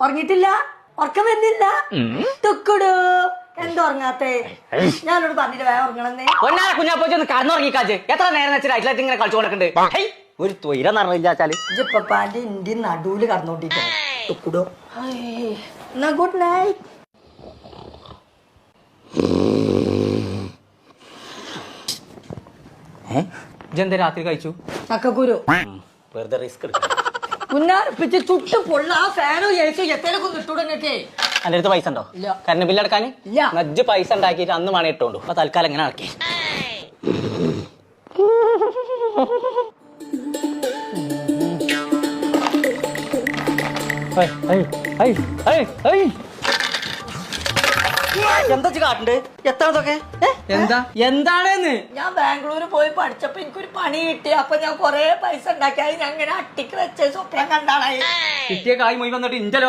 ഉറങ്ങിട്ടില്ല? ഉറക്കം വരുന്നില്ല? തുക്കുടു എന്താ ഉറങ്ങാത്തേ? ഞാനോട് പറഞ്ഞിട്ട് വേഗം ഉറങ്ങണമെന്നേ. കുഞ്ഞാപ്പോച്ചൊന്ന് കടന്നുറങ്ങിക്കാച്ച്. എത്ര നേരം വെച്ചിട്ട് ഇങ്ങനെ കളിച്ചു കൊടുക്കണ്ട്. ഒരു തൊയിരം നടന്നില്ലാച്ചാല് ഇപ്പപ്പാന്റെ ഇന്ത്യ നടുവില് കടന്നോണ്ടിരിക്കോ. തുക്കുടോ എന്നാ ഗുഡ് നൈറ്റ്. ഇജെന്താ രാത്രി കഴിച്ചു? ചക്കക്കുരു. വെറുതെ റിസ്ക് എടുക്കും. മുന്നാർപ്പിച്ച് ചുട്ട് പൊള്ള ആ ഫാനോ ഏസോ എത്തേലൊക്കെ ഒന്ന് ഇട്ടൂടങ്ങൊക്കെ. അന്റെ അടുത്ത് പൈസ ഉണ്ടോ? കറണ്ട് ബില്ല് അടക്കാൻ? നജ്ജ് പൈസ ഉണ്ടാക്കിയിട്ട് അന്ന് മണി ഇട്ടോണ്ടു. അപ്പൊ തൽക്കാലം എങ്ങനെ അടക്കി? എന്താ കാട്ടുണ്ട്? എത്താതൊക്കെ എന്താണെന്ന് ഞാൻ ബാംഗ്ലൂര് പോയി പഠിച്ചപ്പോ എനിക്കൊരു പണി കിട്ടി. അപ്പൊ ഞാൻ കൊറേ പൈസ ഉണ്ടാക്കി. ഞാൻ ഇങ്ങനെ അട്ടിക്ക് വെച്ച സ്വപ്നം കണ്ടാണ് കിട്ടിയ കായ് മൊഴി വന്നിട്ട് ഇന്റെ